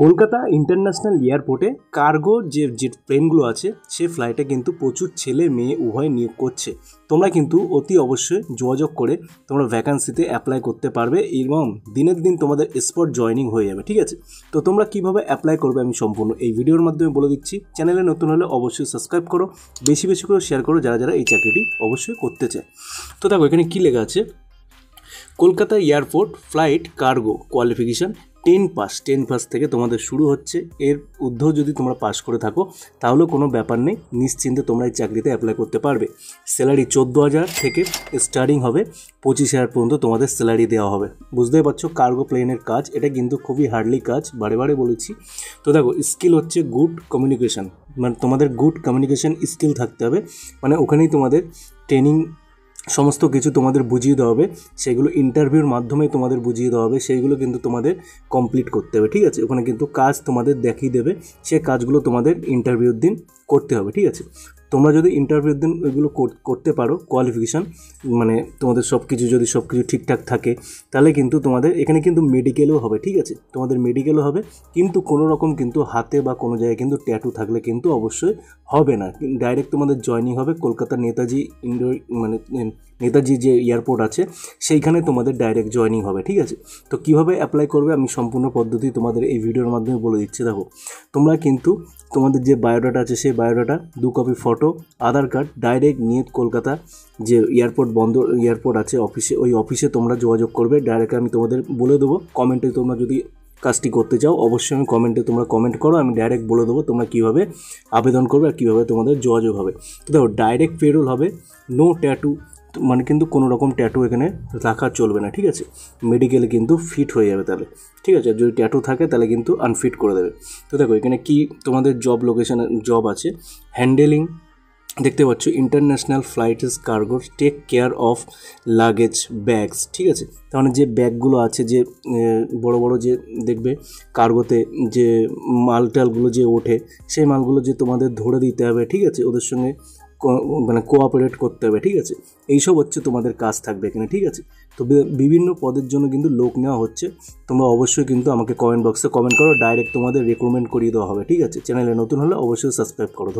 Kolkata international এয়ারপোর্টে cargo যে প্লেনগুলো আছে সে ফ্লাইটে কিন্তু প্রচুর ছেলে মেয়ে উভয় নিয়োগ করছে। তোমরা কিন্তু অতি অবশ্যই যোগাযোগ করে তোমরা ভ্যাকান্সিতে অ্যাপ্লাই করতে পারবে এবং দিনের দিন তোমাদের স্পট জয়নিং হয়ে যাবে। ঠিক আছে, তো তোমরা কিভাবে অ্যাপ্লাই করবে আমি সম্পূর্ণ এই ভিডিওর মাধ্যমে বলে দিচ্ছি। চ্যানেলে নতুন হলে অবশ্যই সাবস্ক্রাইব করো, বেশি বেশি করে শেয়ার করো যারা যারা এই চাকরিটি অবশ্যই করতে চায়। তো দেখো এখানে কী লেখা আছে, Kolkata airport flight cargo qualification 10 pass থেকে তোমাদের শুরু হচ্ছে। এর ঊর্ধ্বেও যদি তোমরা পাস করে থাকো তাহলেও কোনো ব্যাপার নেই, নিশ্চিন্তে তোমরা এই চাকরিতে অ্যাপ্লাই করতে পারবে। স্যালারি 14,000 থেকে স্টার্টিং হবে, 25,000 পর্যন্ত তোমাদের স্যালারি দেওয়া হবে। বুঝতেই পারছো কার্গো প্লেনের কাজ, এটা কিন্তু খুবই হার্ডলি কাজ, বারে বারে বলেছি। তো দেখো স্কিল হচ্ছে গুড কমিউনিকেশান, মানে তোমাদের গুড কমিউনিকেশান স্কিল থাকতে হবে। মানে ওখানেই তোমাদের ট্রেনিং সমস্ত কিছু তোমাদের বুঝিয়ে দেওয়া হবে, সেগুলো ইন্টারভিউর মাধ্যমে তোমাদের বুঝিয়ে দেওয়া হবে, সেইগুলো কিন্তু তোমাদের কমপ্লিট করতে হবে। ঠিক আছে, ওখানে কিন্তু কাজ তোমাদের দেখিয়ে দেবে, সে কাজগুলো তোমাদের ইন্টারভিউর দিন করতে হবে। ঠিক আছে, তোমরা যদি ইন্টারভিউর দিন ওইগুলো করতে পারো, কোয়ালিফিকেশান মানে তোমাদের সব কিছু যদি সব কিছু ঠিকঠাক থাকে তাহলে কিন্তু তোমাদের এখানে কিন্তু মেডিকেলও হবে। ঠিক আছে, তোমাদের মেডিকেলও হবে, কিন্তু কোনো রকম কিন্তু হাতে বা কোনো জায়গায় কিন্তু ট্যাটু থাকলে কিন্তু অবশ্যই হবে না। ডাইরেক্ট তোমাদের জয়নিং হবে কলকাতা নেতাজি নেতাজি যে এয়ারপোর্ট আছে সেইখানে তোমাদের ডাইরেক্ট জয়নিং হবে। ঠিক আছে, তো কীভাবে অ্যাপ্লাই করবে আমি সম্পূর্ণ পদ্ধতি তোমাদের এই ভিডিওর মাধ্যমে বলে দিচ্ছি। দেখো তোমরা কিন্তু তোমাদের যে বায়োডাটা আছে সেই বায়োডাটা 2 কপি ফটো, আধার কার্ড ডাইরেক্ট নিয়ে কলকাতা যে এয়ারপোর্ট আছে অফিসে, ওই অফিসে তোমরা যোগাযোগ করবে। ডাইরেক্ট আমি তোমাদের বলে দেবো, কমেন্টে তোমরা যদি কাজটি করতে চাও অবশ্যই আমি কমেন্টে তোমরা কমেন্ট করো, আমি ডাইরেক্ট বলে দেবো তোমরা কীভাবে আবেদন করবে আর কীভাবে তোমাদের যোগাযোগ হবে। তো দেখো ডাইরেক্ট পেরোল হবে, নো ট্যাটু, মানে কিন্তু কোনো রকম ট্যাটু এখানে রাখা চলবে না। ঠিক আছে, মেডিকেলে কিন্তু ফিট হয়ে যাবে তাহলে। ঠিক আছে, যদি ট্যাটু থাকে তাহলে কিন্তু আনফিট করে দেবে। তো দেখো এখানে কি তোমাদের জব লোকেশানে জব আছে, হ্যান্ডেলিং দেখতে পাচ্ছ, international flights cargo take care of luggage bags. ঠিক আছে, তার মানে যে ব্যাগগুলো আছে, যে বড় বড় যে দেখবে কার্গোতে যে মালটালগুলো যে ওঠে, সেই মালগুলো যে তোমাদের ধরে দিতে হবে। ঠিক আছে, ওদের সঙ্গে মানে কোঅপারেট করতে হবে। ঠিক আছে, এইসব হচ্ছে তোমাদের কাজ থাকবে এখানে। ঠিক আছে, তো বিভিন্ন পদের জন্য কিন্তু লোক নেওয়া হচ্ছে। তোমরা অবশ্যই কিন্তু আমাকে কমেন্ট বক্সে কমেন্ট করো, ডাইরেক্ট তোমাদের রেকমেন্ড করিয়ে দেওয়া হবে। ঠিক আছে, চ্যানেলে নতুন হলে অবশ্যই সাবস্ক্রাইব করো।